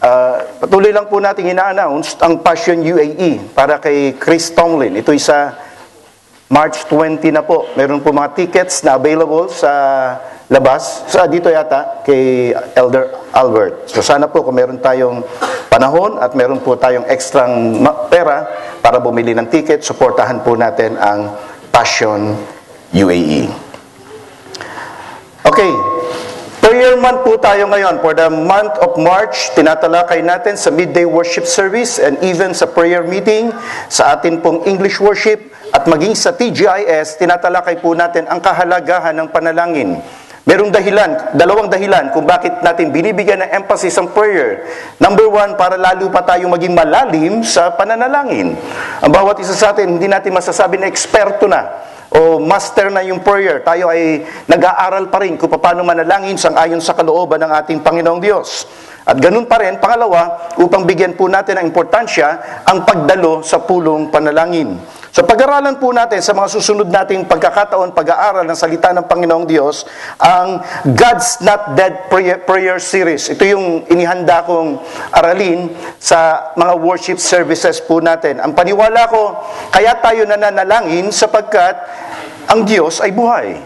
Patuloy lang po natin ina-announce ang Passion UAE para kay Chris Tomlin. Ito sa March 20 na po. Meron po mga tickets na available sa labas. Dito yata kay Elder Albert. So sana po kung meron tayong panahon at meron po tayong ekstrang pera para bumili ng ticket, suportahan po natin ang Passion UAE. Okay. Prayer month po tayo ngayon. For the month of March, tinatalakay natin sa midday worship service and even sa prayer meeting, sa atin pong English worship, at maging sa TGIS, tinatalakay po natin ang kahalagahan ng panalangin. Merong dahilan, dalawang dahilan kung bakit natin binibigyan ng emphasis ang prayer. Number one, para lalo pa tayong maging malalim sa pananalangin. Ang bawat isa sa atin, hindi natin masasabi na eksperto na o master na yung prayer. Tayo ay nag-aaral pa rin kung paano manalangin sang-ayon sa kalooban ng ating Panginoong Diyos. At ganun pa rin, pangalawa, upang bigyan po natin ng importansya ang pagdalo sa pulong panalangin. So pag-aralan po natin sa mga susunod nating pagkakataon, pag-aaral ng salita ng Panginoong Diyos, ang God's Not Dead Prayer Series. Ito yung inihanda kong aralin sa mga worship services po natin. Ang paniwala ko, kaya tayo nananalangin sapagkat ang Diyos ay buhay.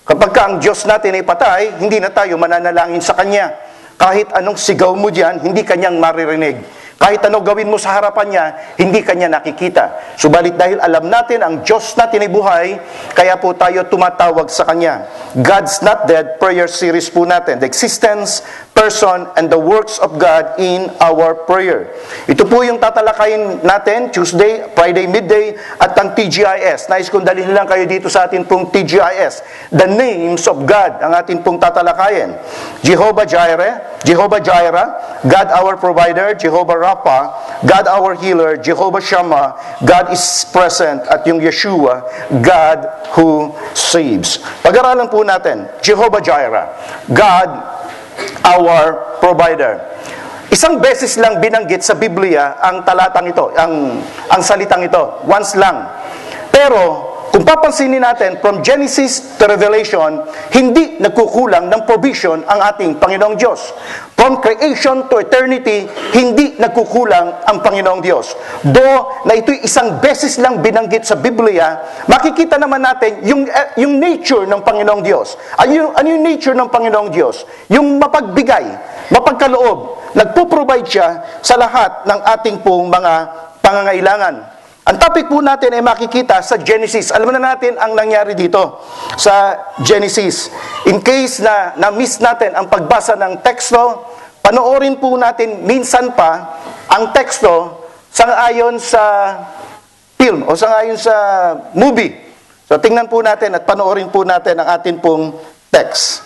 Kapag ang Diyos natin ay patay, hindi na tayo mananalangin sa Kanya. Kahit anong sigaw mo diyan, hindi Kanyang maririnig. Kahit ano gawin mo sa harapan niya, hindi kanya nakikita. Subalit dahil alam natin ang Diyos natin ay buhay, kaya po tayo tumatawag sa Kanya. God's Not Dead Prayer Series po natin. The existence, person, and the works of God in our prayer. Ito po yung tatalakayin natin Tuesday, Friday midday, at ang TGIS. Nais kong dalhin lang kayo dito sa atin pong TGIS. The names of God ang atin pong tatalakayin. Jehovah Jireh, God our provider, Jehovah Rapha, God our healer, Jehovah Shammah, God is present, at yung Yeshua, God who saves. Pag-aralan po natin, Jehovah Jireh, God our provider. Isang beses lang binanggit sa Biblia ang talatang ito, ang salitang ito, once lang. Pero kung papansinin natin, from Genesis to Revelation, hindi nagkukulang ng provision ang ating Panginoong Diyos. From creation to eternity, hindi nagkukulang ang Panginoong Diyos. Though na ito'y isang beses lang binanggit sa Biblia, makikita naman natin yung nature ng Panginoong Diyos. Ano yung nature ng Panginoong Diyos? Yung mapagbigay, mapagkaloob, nagpo-provide siya sa lahat ng ating pong mga pangangailangan. Ang topic po natin ay makikita sa Genesis. Alam na natin ang nangyari dito sa Genesis. In case na na-miss natin ang pagbasa ng teksto, panoorin po natin minsan pa ang teksto sang-ayon sa film o sang-ayon sa movie. So tingnan po natin at panoorin po natin ang atin pong text.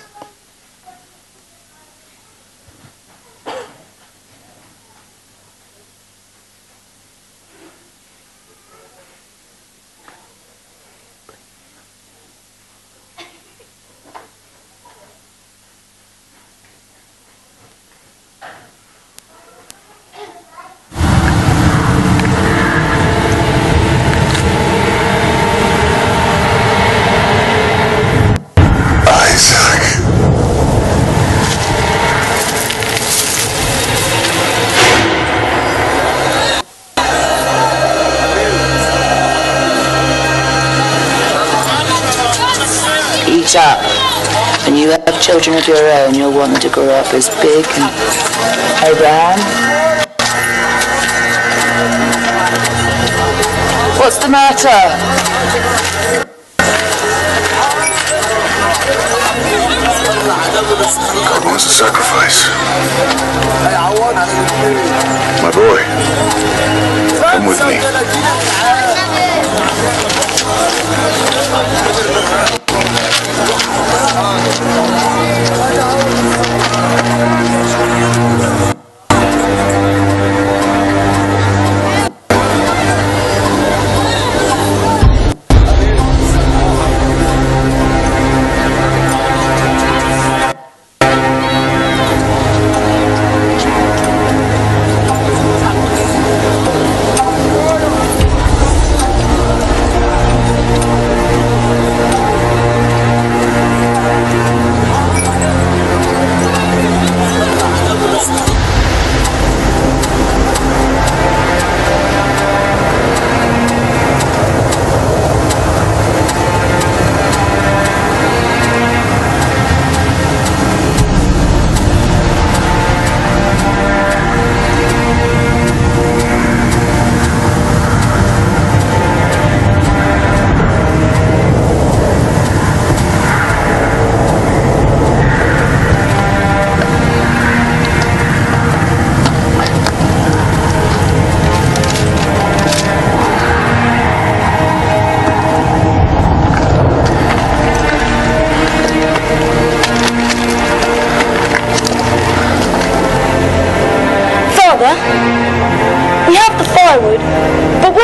Up. When you have children of your own, you'll want them to grow up as big and Abraham. What's the matter? God wants a sacrifice. My boy, come with me.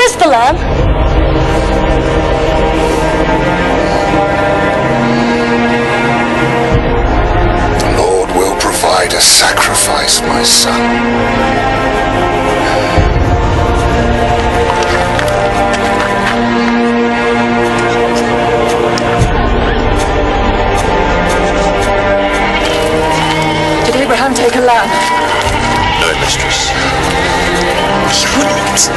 Where's the lamb? The Lord will provide a sacrifice, my son. Did Abraham take a lamb? No, mistress. He wouldn't.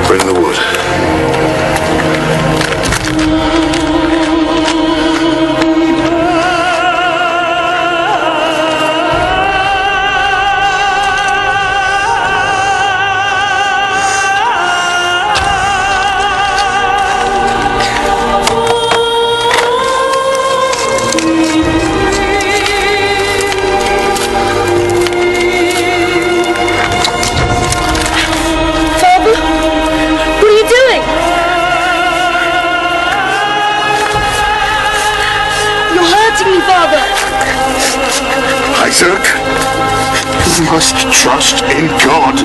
Bring the wood. Father? What are you doing? You're hurting me, Father. Isaac, you must trust in God.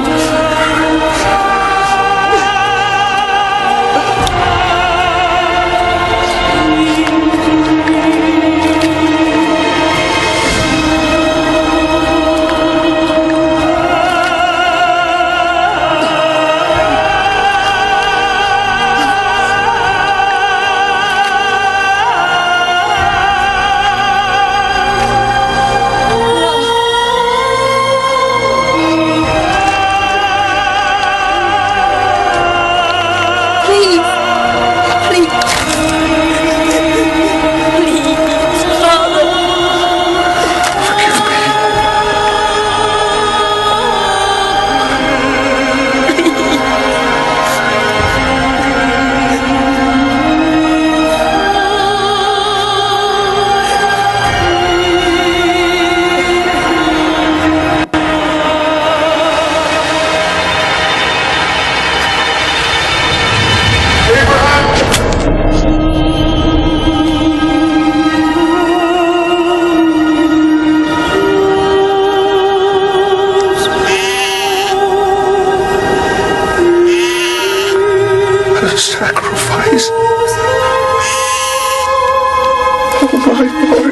Please. Please. Please, Father. Forgive me. A sacrifice. Oh, my boy.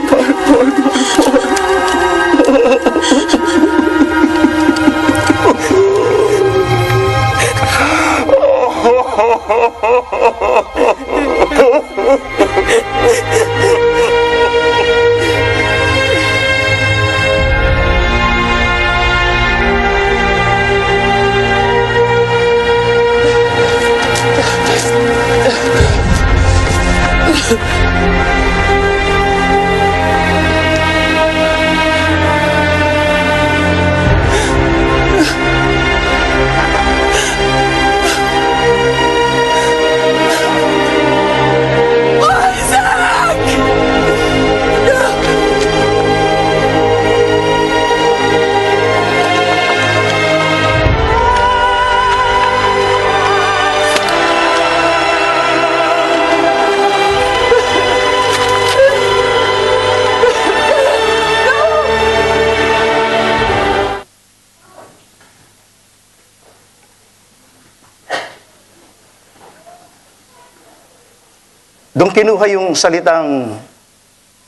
Doon kinuha yung salitang,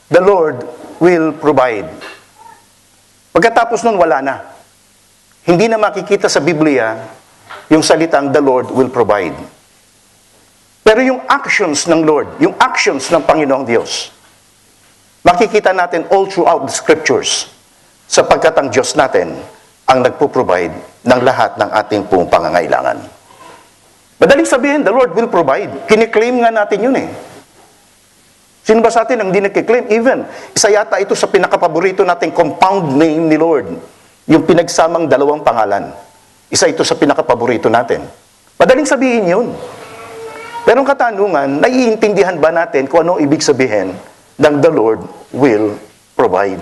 the Lord will provide. Pagkatapos nun, wala na. Hindi na makikita sa Biblia yung salitang, the Lord will provide. Pero yung actions ng Lord, yung actions ng Panginoong Diyos, makikita natin all throughout the scriptures, sapagkat ang Diyos natin ang nagpo-provide ng lahat ng ating pong pangangailangan. Madaling sabihin, the Lord will provide. Kiniklaim nga natin yun eh. Sino ba sa atin ang hindi nagkiklaim? Even, isa yata ito sa pinakapaborito nating compound name ni Lord. Yung pinagsamang dalawang pangalan. Isa ito sa pinakapaborito natin. Madaling sabihin yun. Pero ang katanungan, naiintindihan ba natin kung ano ibig sabihin ng the Lord will provide?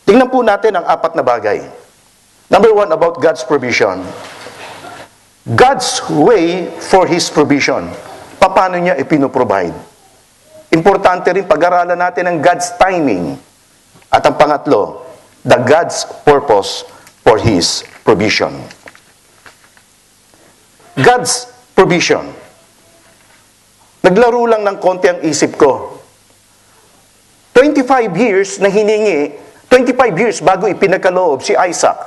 Tingnan po natin ang apat na bagay. Number one, about God's provision. God's way for His provision. Paano niya ipinoprovide? Importante rin pag-aralan natin ang God's timing. At ang pangatlo, the God's purpose for His provision. God's provision. Naglaro lang ng konti ang isip ko. 25 years na hiningi, 25 years bago ipinagkaloob si Isaac.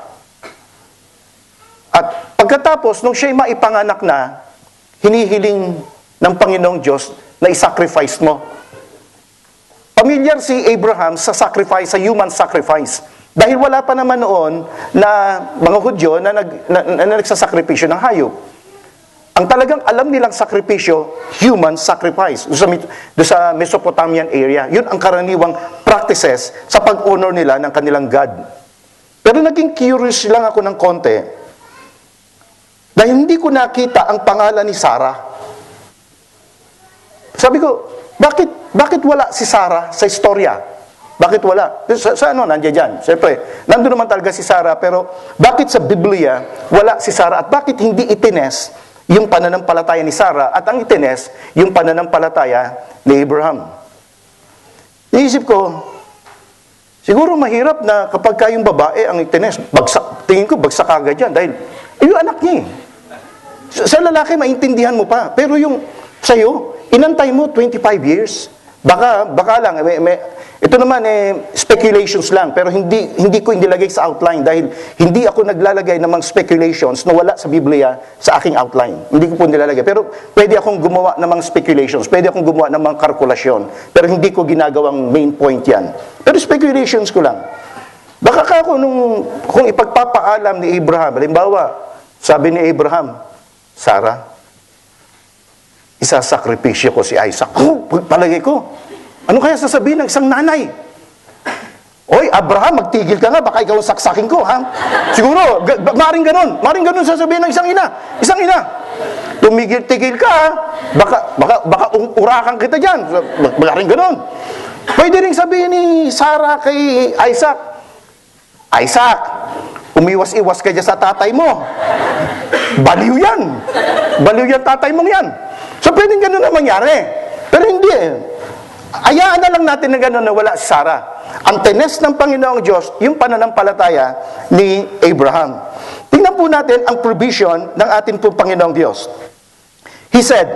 At pagkatapos, nung siya'y maipanganak na, hinihiling ng Panginoong Diyos na isacrifice mo. Familiar si Abraham sa sacrifice, sa human sacrifice. Dahil wala pa naman noon na mga Hudyo na nagsasakripisyo ng hayop. Ang talagang alam nilang sakripisyo, human sacrifice. Doon sa Mesopotamian area. Yun ang karaniwang practices sa pag-honor nila ng kanilang God. Pero naging curious lang ako ng konti. Dahil hindi ko nakita ang pangalan ni Sarah. Sabi ko, bakit wala si Sarah sa istorya? Bakit wala? Sa ano, nandiyan dyan. Siyempre, nandun naman talaga si Sarah, pero bakit sa Biblia wala si Sarah? At bakit hindi itines yung pananampalataya ni Sarah at ang itines yung pananampalataya ni Abraham? Iisip ko, siguro mahirap na kapag yung babae ang itines, tingin ko bagsak agad yan dahil yung anak niya. Sa lalaki, maintindihan mo pa. Pero yung sa'yo, inantay mo 25 years. Baka lang, ito naman speculations lang, pero hindi ko inilagay sa outline dahil hindi ako naglalagay ng mga speculations na wala sa Biblia sa aking outline. Hindi ko po nilalagay. Pero pwede akong gumawa ng mga speculations, pwede akong gumawa ng mga kalkulasyon, pero hindi ko ginagawang main point yan. Pero speculations ko lang. Baka kung ipagpapaalam ni Abraham, halimbawa, sabi ni Abraham, Sarah, isasakripisyo ko si Isaac. Palagay ko, ano kaya sasabihin ng isang nanay? Oy, Abraham, magtigil ka nga, baka ikaw ang saksakin ko, ha? Siguro, maring ganun sasabihin ng isang ina. Isang ina, tumigil-tigil ka, ha? Baka urakan kita dyan. Maring ganun. Pwede rin sabihin ni Sarah kay Isaac, Isaac, umiwas-iwas ka dyan sa tatay mo. Baliw yan. Baliw yan tatay mong yan. So, pwedeng ganun na mangyari. Pero hindi Ayaan na lang natin na gano'n na wala si Sarah. Ang tines ng Panginoong Diyos, yung pananampalataya ni Abraham. Tingnan po natin ang provision ng ating po Panginoong Diyos. He said,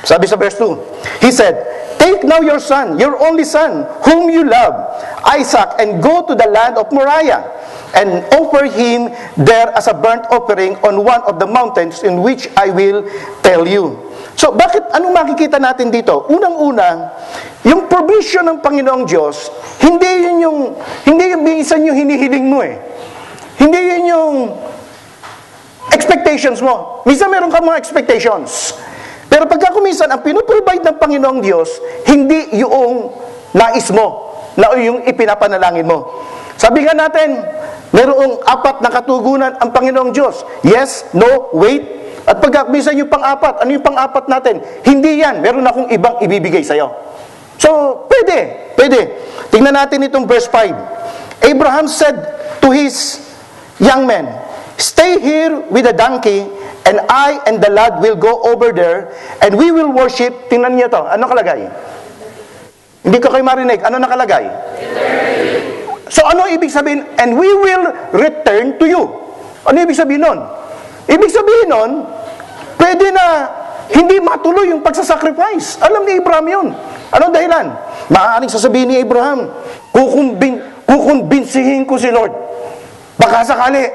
sabi sa verse 2, He said, Take now your son, your only son, whom you love, Isaac, and go to the land of Moriah, and offer him there as a burnt offering on one of the mountains in which I will tell you. So, anong makikita natin dito? Unang-una, yung provision ng Panginoong Diyos, hindi yun minsan yung hinihiling mo Hindi yun yung expectations mo. Minsan meron ka mga expectations. Pero pagka kuminsan, ang pinoprovide ng Panginoong Diyos, hindi yung nais mo, na yung ipinapanalangin mo. Sabi nga natin, merong 4 na katugunan ang Panginoong Diyos. Yes, no, wait. At pagka minsan yung pang-4, ano yung pang-4 natin? Hindi yan, meron akong ibang ibibigay sa'yo. So, pwede. Tingnan natin itong verse 5. Abraham said to his young men, Stay here with the donkey, and I and the lad will go over there, and we will worship. Tingnan niyo to. Ano nakalagay? Hindi ko kayo marinig. Ano nakalagay? So, ano ibig sabihin? And we will return to you. Ano ibig sabihin nun? Ibig sabihin nun, pwede na hindi matuloy yung pagsasacrifice. Alam ni Abraham yun. Anong dahilan? Maaaring sasabihin ni Abraham, kukumbinsihin ko si Lord. Baka sakali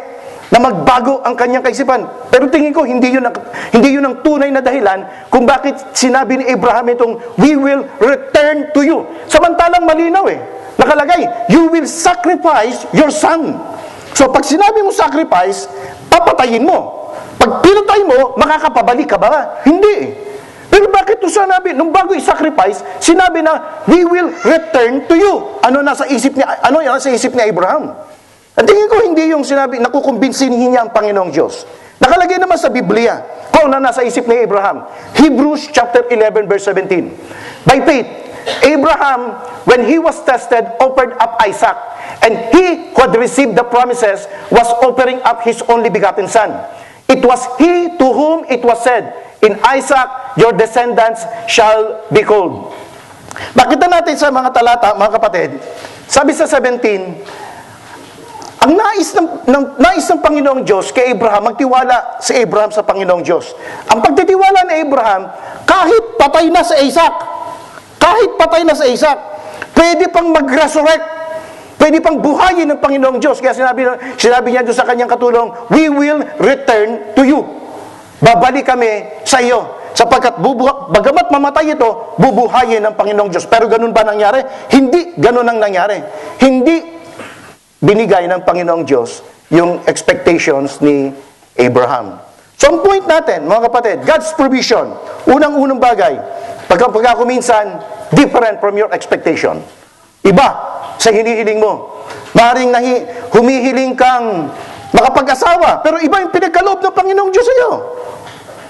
na magbago ang kanyang kaisipan. Pero tingin ko, hindi yun ang tunay na dahilan kung bakit sinabi ni Abraham itong, we will return to you. Samantalang malinaw nakalagay, you will sacrifice your son. So pag sinabi mo sacrifice, papatayin mo. Pag pinatay mo, makakapabalik ka ba? Hindi. Pero bakit ito sinabi? Nung bago i-sacrifice, sinabi na, we will return to you. Ano nasa isip ni Abraham? At tingin ko, hindi yung sinabi, nakukumbinsin niya ang Panginoong Diyos. Nakalagay naman sa Biblia, kung ano nasa isip ni Abraham. Hebrews chapter 11, verse 17. By faith, Abraham, when he was tested, offered up Isaac. And he who had received the promises was offering up his only begotten son. It was he to whom it was said, in Isaac your descendants shall be called. Makita natin sa mga talata, mga kapatid, sabi sa 17, ang nais ng Panginoong Diyos kay Abraham, magtiwala si Abraham sa Panginoong Diyos. Ang pagtitiwala ni Abraham, kahit patay na sa Isaac, pwede pang mag-resurrect, pwede pang buhayin ng Panginoong Diyos. Kaya sinabi niya doon sa kanyang katulong, we will return to you. Babalik kami sa iyo. Sapagkat bagamat mamatay ito, bubuhayin ng Panginoong Diyos. Pero ganun ba nangyari? Hindi ganun ang nangyari. Hindi binigay ng Panginoong Diyos yung expectations ni Abraham. So ang point natin, mga kapatid, God's provision, unang-unang bagay, pagka kuminsan, different from your expectation. Iba sa hinihiling mo. Maring humihiling kang makapag-asawa, pero iba yung pinagkaloob ng Panginoong Diyos sa iyo.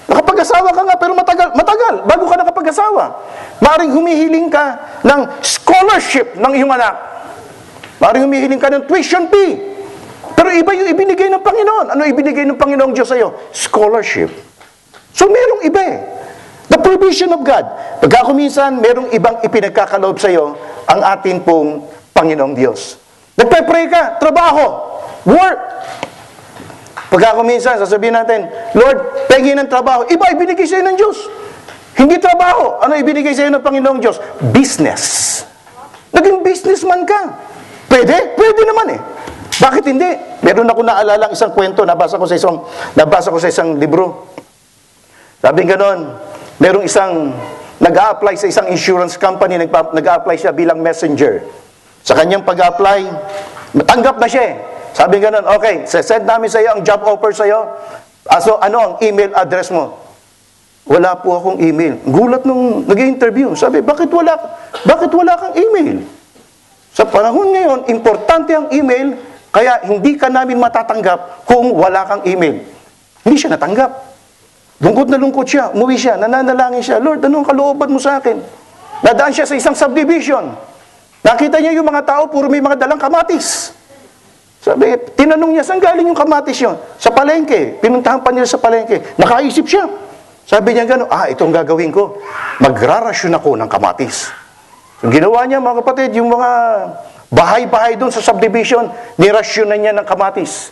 Nakapag-asawa ka nga, pero matagal, bago ka nakapag-asawa. Maring humihiling ka ng scholarship ng iyong anak. Maring humihiling ka ng tuition fee. Pero iba yung ibinigay ng Panginoon. Ano ibinigay ng Panginoong Diyos sa iyo? Scholarship. So merong iba eh. The provision of God. Pagka kuminsan, merong ibang ipinagkakaloob sa iyo ang atin pong Panginoong Diyos. Nagpe-pray ka, trabaho, work. Pagka kuminsan, sasabihin natin, Lord, pengi ng trabaho. Iba ibinigay sa iyo ng Diyos. Hindi trabaho. Ano ibinigay sa iyo ng Panginoong Diyos? Business. Naging businessman ka. Pwede? Pwede naman eh. Bakit hindi? Meron ako naalalang isang kwento, nabasa ko sa isang libro. Sabi ganon, merong isang nag-a-apply sa isang insurance company, nag-a-apply siya bilang messenger. Sa kanyang pag-a-apply, tanggap na siya eh. Sabi ganon, okay, send namin sa iyo ang job offer sa iyo. So, ano ang email address mo? Wala po akong email. Gulat nung nag-interview. Sabi, bakit wala kang email? Sa panahon ngayon, importante ang email, kaya hindi ka namin matatanggap kung wala kang email. Hindi siya natanggap. Lungkot na lungkot siya, umuwi siya, nananalangin siya, Lord, ano ang kalooban mo sa akin? Nadaan siya sa isang subdivision. Nakita niya yung mga tao, puro may mga dalang kamatis. Sabi, tinanong niya, saan galing yung kamatis yun? Sa palengke. Pinuntahan pa nila sa palengke. Nakaisip siya. Sabi niya gano'n, itong gagawin ko. Magrarasyon ako ng kamatis. Yung ginawa niya, mga kapatid, yung mga bahay-bahay doon sa subdivision, nirasyonan niya ng kamatis.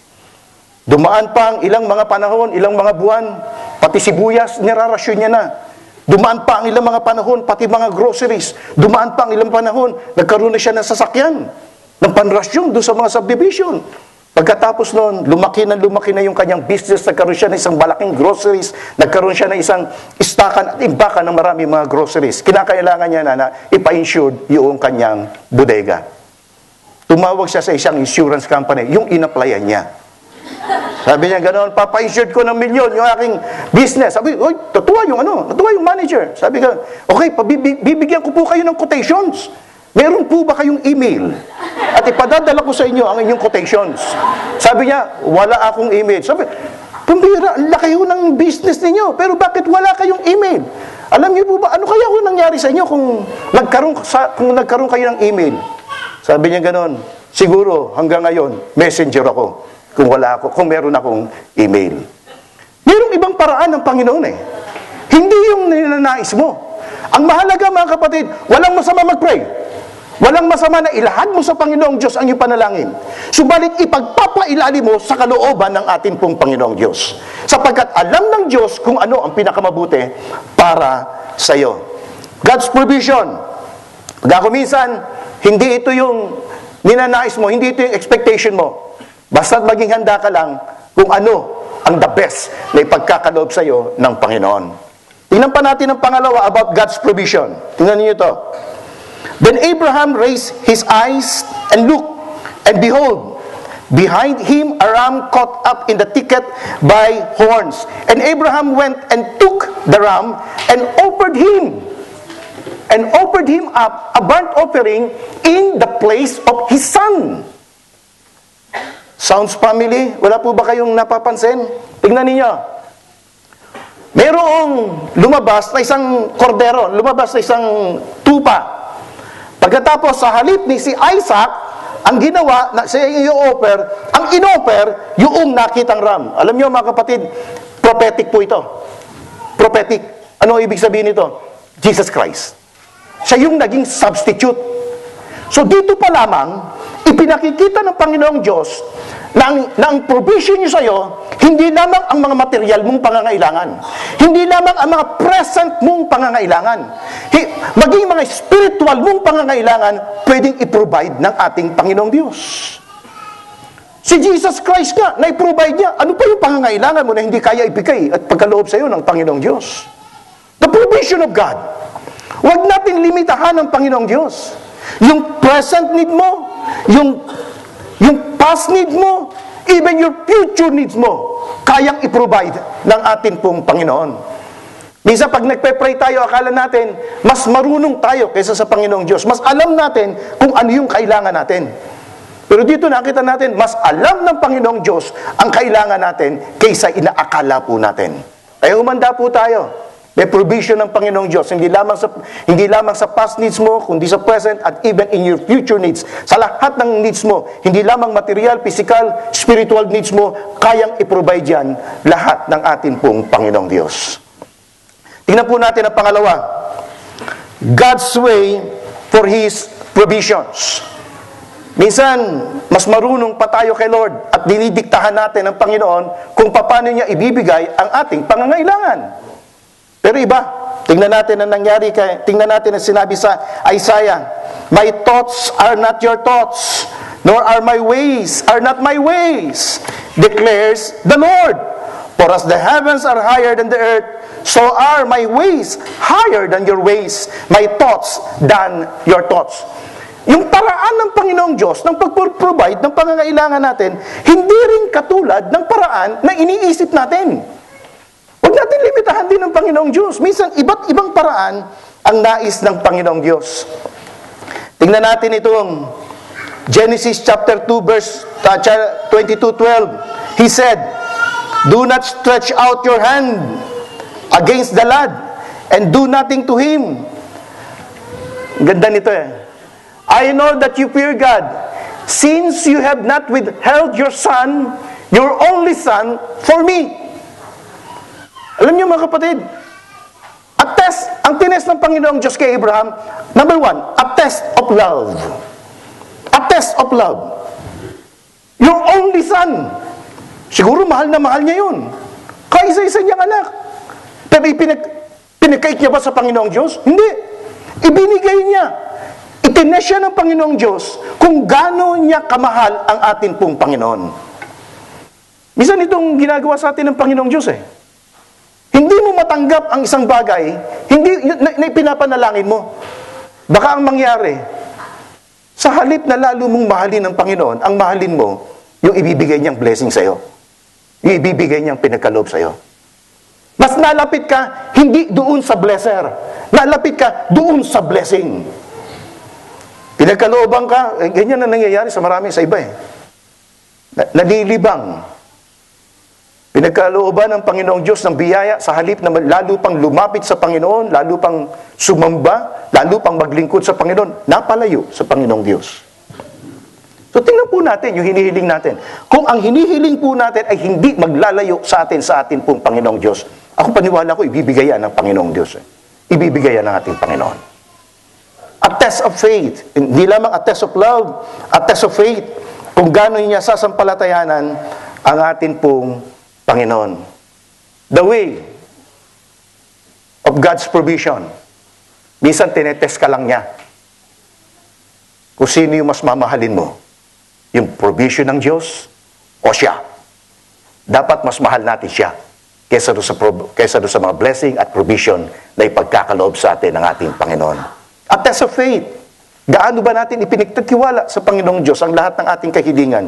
Dumaan pa ang ilang mga panahon, ilang mga buwan, pati sibuyas, nirarasyon niya na. Dumaan pa ang ilang mga panahon, pati mga groceries. Dumaan pa ang ilang panahon, nagkaroon na siya ng sasakyan, ng panrasyon doon sa mga subdivision. Pagkatapos noon, lumaki na yung kanyang business, nagkaroon siya ng isang malaking groceries, nagkaroon siya ng isang istakan at imbakan ng maraming mga groceries. Kinakailangan niya na ipa-insured yung kanyang bodega. Tumawag siya sa isang insurance company, yung in-applyan niya. Sabi niya ganoon, papa-insured ko ng milyon yung aking business. Sabi, oy, natuwa yung manager. Sabi ko, okay, bibigyan ko po kayo ng quotations. Meron po ba kayong email? At ipadadala ko sa inyo ang inyong quotations. Sabi niya, wala akong email. Sabi, pambira, ang laki ho ng business ninyo, pero bakit wala kayong email? Alam niyo po ba, ano kaya ho nangyari sa inyo kung nagkaroon kayo ng email? Sabi niya ganon, siguro hanggang ngayon, messenger ako kung meron akong email. Mayroong ibang paraan ng Panginoon eh. Hindi yung ninanais mo. Ang mahalaga mga kapatid, walang masama mag-pray. Walang masama na ilahad mo sa Panginoong Diyos ang iyong panalangin. Subalit ipagpapailalim mo sa kalooban ng ating pong Panginoong Diyos. Sapagkat alam ng Diyos kung ano ang pinakamabuti para sa iyo. God's provision. Pagka minsan, hindi ito yung ninanais mo, hindi ito yung expectation mo. Basta't maging handa ka lang kung ano ang the best na ipagkakaloob sa iyo ng Panginoon. Tingnan pa natin ang pangalawa about God's provision. Tingnan niyo ito. Then Abraham raised his eyes and looked, and behold, behind him a ram caught up in the thicket by horns. And Abraham went and took the ram and offered him up a burnt offering in the place of his son. Sounds family? Wala po ba kayong napapansin? Tingnan ninyo. Merong lumabas na isang kordero, lumabas na isang tupa. Pagkatapos sa halip ni si Isaac, ang ginawa, na siya ang in-offer, yung nakitang ram. Alam niyo mga kapatid, prophetic po ito. Prophetic. Ano ibig sabihin nito? Jesus Christ. Siya yung naging substitute. So dito pa lamang, ipinakikita ng Panginoong Diyos na ang provision niyo sa iyo, hindi lamang ang mga material mong pangangailangan. Hindi lamang ang mga present mong pangangailangan. Maging mga spiritual mong pangangailangan, pwedeng i-provide ng ating Panginoong Diyos. Si Jesus Christ nga, na-provide niya. Ano pa yung pangangailangan mo na hindi kaya ibigay at pagkaloob sa iyo ng Panginoong Diyos? The provision of God. Huwag natin limitahan ng Panginoong Diyos. Yung present need mo, yung past need mo, even your future needs mo, kayang i-provide ng atin pong Panginoon. Minsan pag nagpe-pray tayo, akala natin, mas marunong tayo kaysa sa Panginoong Diyos. Mas alam natin kung ano yung kailangan natin. Pero dito nakita natin, mas alam ng Panginoong Diyos ang kailangan natin kaysa inaakala po natin. Kaya humanda po tayo. May provision ng Panginoong Diyos, hindi lamang sa past needs mo, kundi sa present at even in your future needs. Sa lahat ng needs mo, hindi lamang material, physical, spiritual needs mo, kayang i-provide yan lahat ng atin pong Panginoong Diyos. Tingnan po natin ang pangalawa. God's way for His provisions. Minsan, mas marunong pa tayo kay Lord at dinidiktahan natin ng Panginoon kung paano niya ibibigay ang ating pangangailangan. Pero iba, tingnan natin ang nangyari, tingnan natin ang sinabi sa Isaiah, "My thoughts are not your thoughts, nor are my ways are not my ways, declares the Lord. For as the heavens are higher than the earth, so are my ways higher than your ways, my thoughts than your thoughts." Yung paraan ng Panginoong Diyos ng pag-provide ng pangangailangan natin, hindi rin katulad ng paraan na iniisip natin. Huwag natin limitahan din ng Panginoong Diyos. Minsan, iba't ibang paraan ang nais ng Panginoong Diyos. Tingnan natin itong Genesis chapter 2 verse 22:12. He said, "Do not stretch out your hand against the lad and do nothing to him." Ganda nito eh. "I know that you fear God, since you have not withheld your son, your only son, for me." Alam niyo mga kapatid, ang test ng Panginoong Diyos kay Abraham, number one, a test of love. A test of love. Your only son. Siguro mahal na mahal niya yun. Kaisa-isa niyang anak. Pero pinagkait niya ba sa Panginoong Diyos? Hindi. Ibinigay niya. Itines siya ng Panginoong Diyos kung gaano niya kamahal ang atin pong Panginoon. Minsan itong ginagawa sa atin ng Panginoong Diyos eh. Hindi mo matanggap ang isang bagay, hindi na pinapanalangin mo. Baka ang mangyari, sa halip na lalo mong mahalin ng Panginoon, ang mahalin mo, yung ibibigay niyang blessing sa'yo. Yung ibibigay niyang pinagkaloob sa'yo. Mas nalapit ka, hindi doon sa blesser. Nalapit ka doon sa blessing. Pinagkalooban ka, ganyan na nangyayari sa marami, sa iba eh. Nalilibang. Pinagkalooban ng Panginoong Diyos ng biyaya sa halip na lalo pang lumapit sa Panginoon, lalo pang sumamba, lalo pang maglingkod sa Panginoon, napalayo sa Panginoong Diyos. So tingnan po natin yung hinihiling natin. Kung ang hinihiling po natin ay hindi maglalayo sa atin pong Panginoong Diyos, ako paniwala ko, ibibigayan ng Panginoong Diyos. Ibibigayan ng ating Panginoon. A test of faith, hindi lamang a test of love, a test of faith, kung gaano niya sasampalatayanan ang atin pong Panginoon. The way of God's provision. Minsan tinetest ka lang niya. Kung sino yung mas mamahalin mo. Yung provision ng Diyos o siya. Dapat mas mahal natin siya kaysa doon sa mga blessing at provision na ipagkakaloob sa atin ng ating Panginoon. A test of faith. Gaano ba natin ipinagtatiwala sa Panginoong Diyos ang lahat ng ating kahilingan?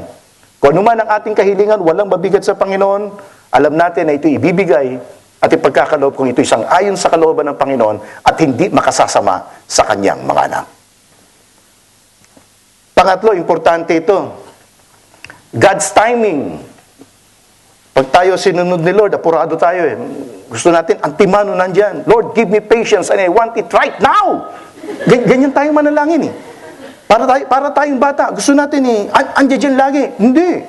Kung ano man ang ating kahilingan, walang mabigat sa Panginoon, alam natin na ito ibibigay at ipagkakaloob kung ito isang ayon sa kalooban ng Panginoon at hindi makasasama sa kanyang mga anak. Pangatlo, importante ito. God's timing. Pag tayo sinunod ni Lord, apurado tayo eh. Gusto natin, antimano nandyan. Lord, give me patience and I want it right now. Ganyan tayong manalangin eh. Para tayong bata, gusto natin eh, andyan dyan lagi. Hindi.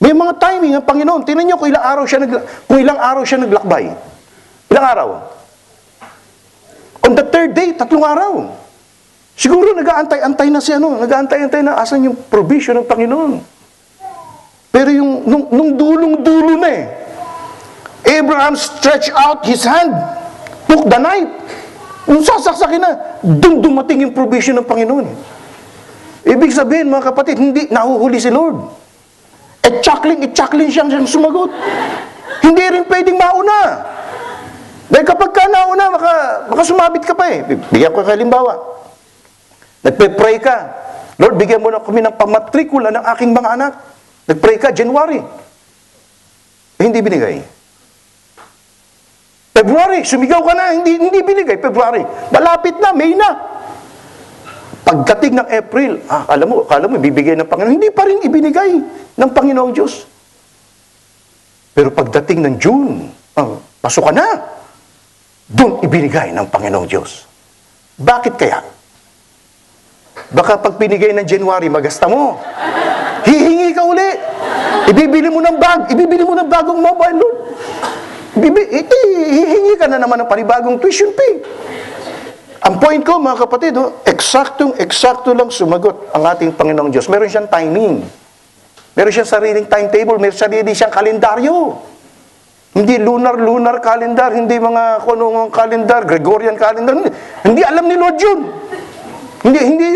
May mga timing ng Panginoon. Tingnan nyo kung ilang araw siya naglakbay. Ilang araw? On the third day, 3 araw. Siguro nag-aantay-antay na nag-aantay-antay na asan yung provision ng Panginoon. Pero yung nung dulong-dulo na eh, Abraham stretched out his hand, took the knife. Nung sasaksakin na, dumating yung provision ng Panginoon. Ibig sabihin, mga kapatid, hindi nahuhuli si Lord. Chuckling siyang sumagot. Hindi rin pwedeng mauna. Dahil kapag ka nauna, baka sumabit ka pa eh. Bigyan ko halimbawa. Nagpe-pray ka. Lord, bigyan mo na kami ng pamatrikula ng aking mga anak. Nag-pray ka, January. Hindi binigay. February, sumigaw ka na, hindi binigay. February, malapit na, May na. Pagdating ng April, alam mo, bibigay ng Panginoon. Hindi pa rin ibinigay ng Panginoong Diyos. Pero pagdating ng June, pasok ka na. Doon ibinigay ng Panginoong Diyos. Bakit kaya? Baka pag pinigay ng January, magasta mo. Hihingi ka uli. Ibibili mo ng bagong mobile, Lord. Hihingi ka na naman ng panibagong tuition fee. Ang point ko, mga kapatid, eksakto lang sumagot ang ating Panginoong Diyos. Meron siyang timing. Meron siyang sariling timetable. Meron sariling siyang kalendaryo. Hindi lunar calendar, hindi mga kunong calendar, Gregorian calendar. Hindi alam ni Lord yun. Hindi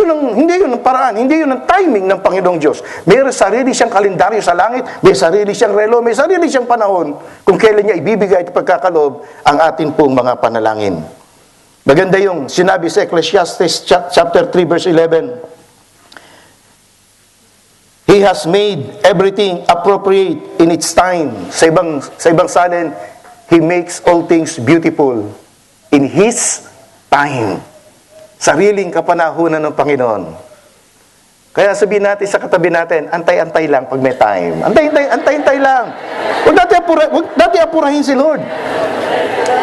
yun ang paraan, hindi yun ang timing ng Panginoong Diyos. May sarili siyang kalendaryo sa langit, may sarili siyang relo, may sarili siyang panahon kung kailan niya ibibigay at pagkakaloob ang atin pong mga panalangin. Maganda yung sinabi sa Ecclesiastes chapter 3 verse 11. He has made everything appropriate in its time. Sa ibang salin, He makes all things beautiful in His time. Sariling kapanahunan ng Panginoon. Kaya sabihin natin sa katabi natin, antay-antay lang pag may time. Antay-antay lang. Huwag dati apurahin si Lord.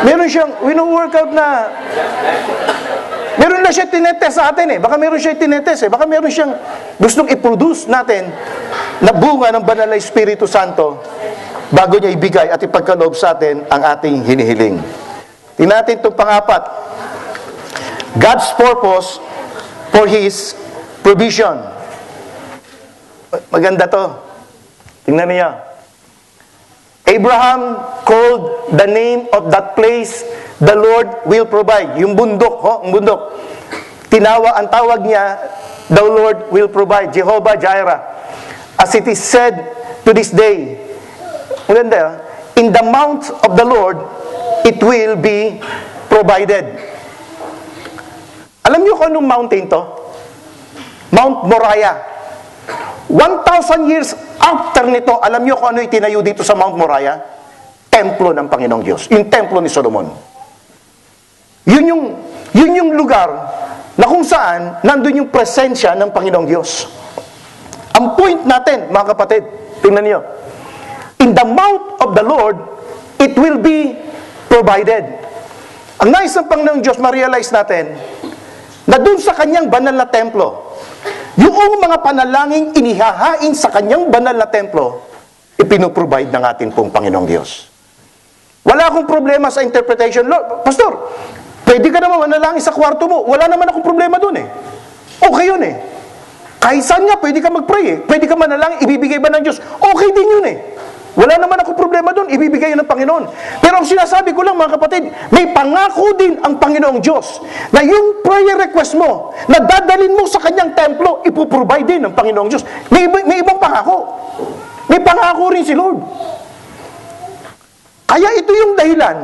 Meron siyang, wino-workout na, meron na siya tinetest sa atin eh. Baka meron siya tinetest eh. Baka meron siyang gustong i-produce natin na bunga ng banal na Espiritu Santo bago niya ibigay at ipagkaloob sa atin ang ating hinihiling. Tingnan natin itong pang-apat. God's purpose for His provision. Maganda to. Tingnan niyo. Abraham called the name of that place, the Lord will provide. Yung bundok, yung bundok. Ang tawag niya, the Lord will provide. Jehovah Jireh. As it is said to this day, maganda, in the mount of the Lord, it will be provided. Alam niyo kung anong mountain to? Mount Moriah. 1,000 years after nito, alam niyo kung ano itinayo dito sa Mount Moriah? Templo ng Panginoong Diyos. Yung templo ni Solomon. Yun yung lugar na kung saan nandun yung presensya ng Panginoong Diyos. Ang point natin, mga kapatid, tingnan niyo. In the mount of the Lord, it will be provided. Ang nais ng Panginoong Diyos, ma-realize natin, na dun sa kanyang banal na templo, yung mga panalangin inihahain sa kanyang banal na templo, ipinoprovide ng ating pong Panginoong Diyos. Wala akong problema sa interpretation. Lord, Pastor, pwede ka naman manalangin sa kwarto mo. Wala naman akong problema dun eh. Okay yun eh. Kahit saan nga, pwede ka mag-pray eh. Pwede ka manalangin, ibibigay ba ng Diyos? Okay din yun eh. Wala naman akong problema doon, ibibigay yun ng Panginoon. Pero ang sinasabi ko lang, mga kapatid, may pangako din ang Panginoong Diyos na yung prayer request mo, na dadalin mo sa kanyang templo, ipoprovide din ng Panginoong Diyos. May ibang pangako. May pangako rin si Lord. Kaya ito yung dahilan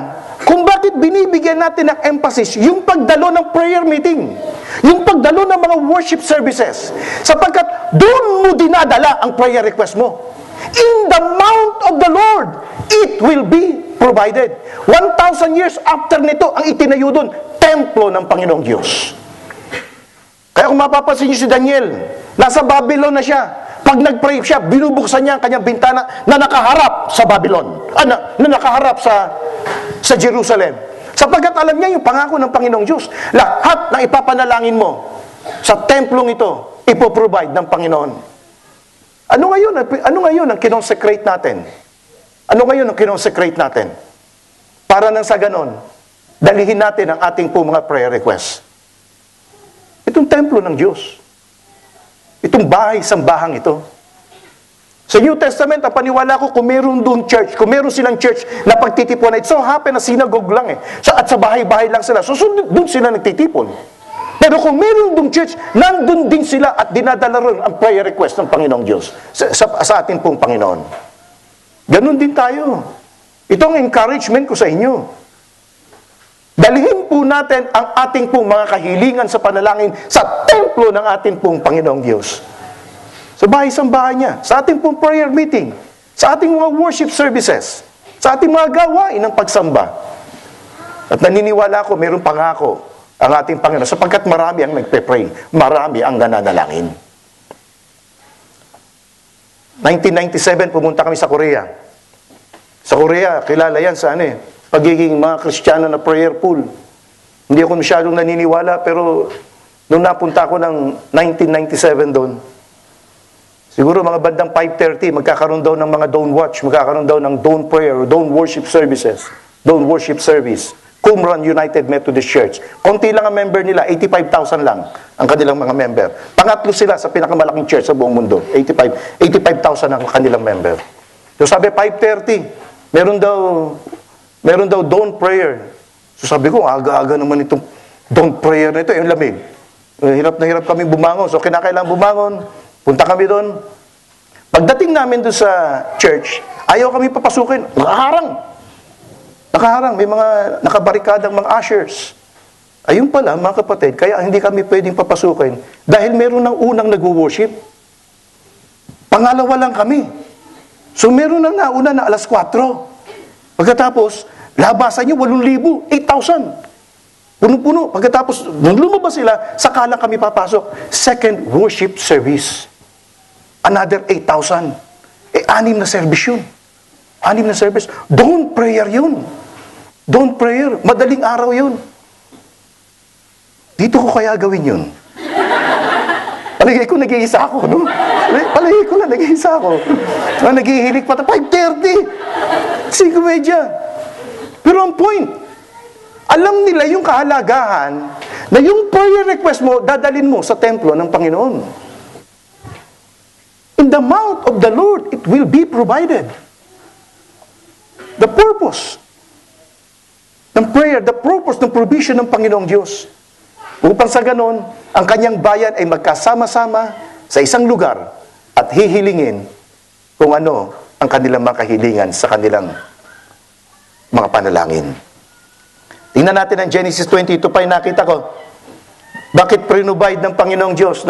kung bakit binibigyan natin ng emphasis yung pagdalo ng prayer meeting, yung pagdalo ng mga worship services, sapagkat doon mo dinadala ang prayer request mo. In the mount of the Lord, it will be provided. 1,000 years after nito, ang itinayo doon, templo ng Panginoong Diyos. Kaya kung mapapansin niyo si Daniel, nasa Babylon na siya. Pag nag-pray siya, binubuksan niya ang kanyang bintana na nakaharap sa Babylon. Na nakaharap sa sa Jerusalem. Sapagkat alam niya yung pangako ng Panginoong Diyos. Lahat ng ipapanalangin mo sa templong ito, ipoprovide ng Panginoon. Ano ngayon ang kinonsecrate natin? Ano ngayon ang kinonsecrate natin? Para nang sa ganon, dalihin natin ang ating po mga prayer requests. Itong templo ng Diyos. Itong bahay-sambahang ito. Sa New Testament, ang paniwala ko, kung meron doon church, kung meron silang church na pagtitipon, it so happen na synagogue lang at sa bahay-bahay lang sila. So doon sila nagtitipon. Pero kung meron doon church, nandun din sila at dinadala rin ang prayer request ng Panginoong Diyos sa atin pong Panginoon. Ganon din tayo. Ito ang encouragement ko sa inyo. Dalihin po natin ang ating pong mga kahilingan sa panalangin sa templo ng ating pong Panginoong Diyos. Sa bahay-sambahan niya, sa ating pong prayer meeting, sa ating mga worship services, sa ating mga gawain ng pagsamba. At naniniwala ko, mayroong pangako ang ating Panginoon sapagkat marami ang nagpe-pray, marami ang nananalangin. 1997, pumunta kami sa Korea. Sa Korea, kilala yan sa pagiging mga Kristiyano na prayer pool. Hindi ako masyadong naniniwala, pero nung napunta ako ng 1997 doon, siguro mga bandang 5:30, magkakaroon daw ng mga dawn watch, magkakaroon daw ng dawn prayer, dawn worship services, dawn worship service. Qumran United Methodist Church. Konti lang ang member nila, 85,000 lang ang kanilang mga member. Pangatlo sila sa pinakamalaking church sa buong mundo. 85,000 ang kanilang member. So sabi, 5:30, meron daw dawn prayer. So sabi ko, aga-aga naman itong dawn prayer na ito, yung lamig. Hirap na hirap kami bumangon. So kinakailangan bumangon, punta kami doon. Pagdating namin doon sa church, ayaw kami papasukin. Nakaharang, may mga nakabarikadang mga ushers. Ayun pala, mga kapatid, kaya hindi kami pwedeng papasukin dahil meron ng unang nag-worship. Pangalawa lang kami. So meron ng nauna na alas 4. Pagkatapos, labasan nyo, 8,000, 8,000. Puno-puno. Pagkatapos, nung lumabas sila, saka lang kami papasok. Second worship service. Another 8,000. 6 na service yun. 6 na service. Dawn prayer yun. Dawn prayer. Madaling araw yun. Dito ko kaya gawin yun. Palagay ko, nag-iisa ako, no? Palagay ko lang, nag-iisa ako. Naghihilig pa, 5:30. 5:30. Pero ang point, alam nila yung kahalagahan na yung prayer request mo, dadalin mo sa templo ng Panginoon. In the mouth of the Lord, it will be provided. The purpose ng prayer, the purpose ng provision ng Panginoong Diyos. Upang sa ganon, ang kanyang bayan ay magkasama-sama sa isang lugar at hihilingin kung ano ang kanilang mga kahilingan sa kanilang mga panalangin. Tingnan natin ang Genesis 22 pa yung nakita ko. Bakit provide ng Panginoong Diyos?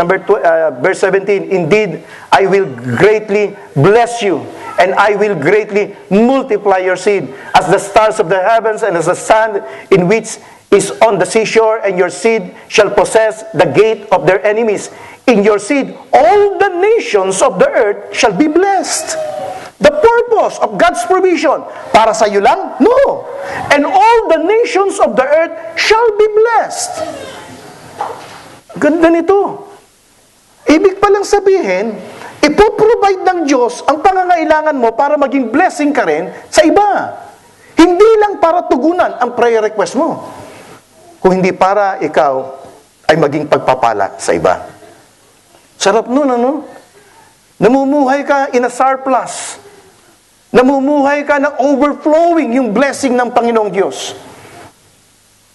Verse 17, Indeed, I will greatly bless you, and I will greatly multiply your seed, as the stars of the heavens and as the sand in which is on the seashore, and your seed shall possess the gate of their enemies. In your seed, all the nations of the earth shall be blessed. The purpose of God's provision, para sa iyo lang? No. And all the nations of the earth shall be blessed. Ganda nito. Ibig palang sabihin, ipoprovide ng Diyos ang pangangailangan mo para maging blessing ka rin sa iba. Hindi lang para tugunan ang prayer request mo, kung hindi para ikaw ay maging pagpapala sa iba. Sarap nun, ano? Namumuhay ka in a surplus. Namumuhay ka ng overflowing yung blessing ng Panginoong Diyos.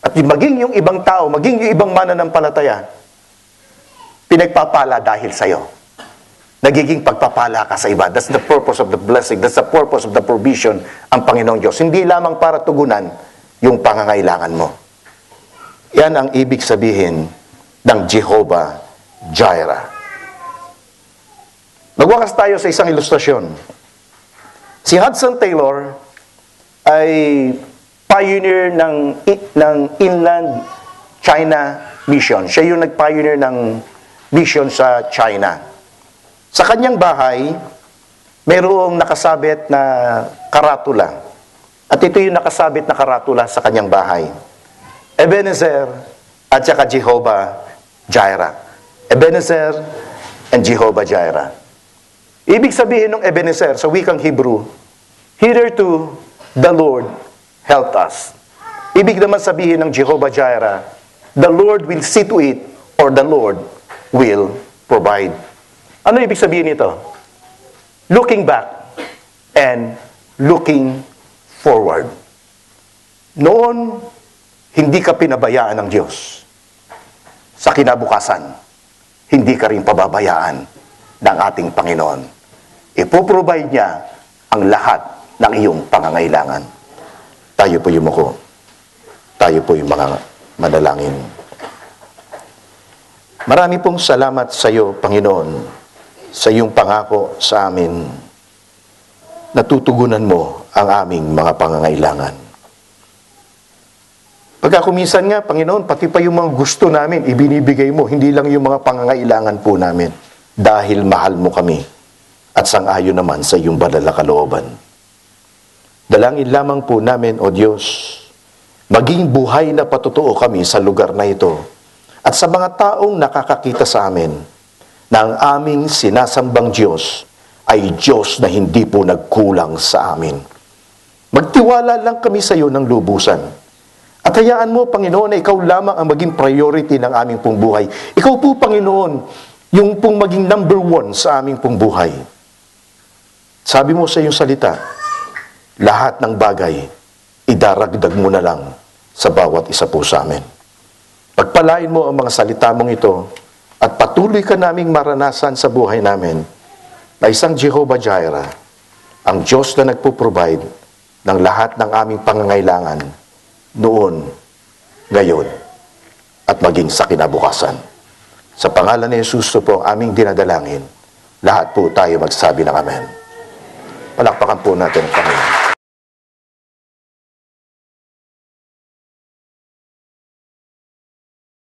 At maging yung ibang tao, maging yung ibang mananampalataya, pinagpapala dahil sa'yo. Nagiging pagpapala ka sa iba. That's the purpose of the blessing. That's the purpose of the provision ang Panginoong Diyos. Hindi lamang para tugunan yung pangangailangan mo. Yan ang ibig sabihin ng Jehovah Jireh. Magwakas tayo sa isang ilustrasyon. Si Hudson Taylor ay pioneer ng Inland China Mission. Siya yung nag-pioneer ng mission sa China. Sa kanyang bahay, mayroong nakasabit na karatula At ito yung nakasabit na karatula sa kanyang bahay. Ebenezer at saka Jehovah Jireh. Ebenezer and Jehovah Jireh. Ibig sabihin ng Ebenezer sa wikang Hebrew, hitherto the Lord helped us. Ibig naman sabihin ng Jehovah Jireh, the Lord will see to it, or the Lord will provide. Ano ibig sabihin nito? Looking back and looking forward. Noon, hindi ka pinabayaan ng Diyos. Sa kinabukasan, hindi ka rin pababayaan ng ating Panginoon. Ipoprovide niya ang lahat ng iyong pangangailangan. Tayo po yumuko. Tayo po yung mga manalangin. Marami pong salamat sa iyo, Panginoon, sa iyong pangako sa amin. Natutugunan mo ang aming mga pangangailangan. Pagka kuminsan nga, Panginoon, pati pa yung mga gusto namin, ibinibigay mo, hindi lang yung mga pangangailangan po namin. Dahil mahal mo kami at sang-ayon naman sa iyong banal na kalooban. Dalangin lamang po namin, O Diyos, maging buhay na patotoo kami sa lugar na ito at sa mga taong nakakakita sa amin na ang aming sinasambang Diyos ay Diyos na hindi po nagkulang sa amin. Magtiwala lang kami sa iyo ng lubusan. At hayaan mo, Panginoon, na ikaw lamang ang maging priority ng aming pong buhay. Ikaw po, Panginoon, yung pong maging number one sa aming pong buhay. Sabi mo sa iyong salita, lahat ng bagay, idaragdag mo na lang sa bawat isa po sa amin. Pagpalain mo ang mga salita mong ito at patuloy ka naming maranasan sa buhay namin na isang Jehovah Jireh, ang Diyos na nagpo-provide ng lahat ng aming pangangailangan noon, ngayon, at maging sa kinabukasan. Sa pangalan ni Jesus po aming dinadalangin, lahat po tayo magsabi ng Amen. Palakpakan po natin ang Panginoon.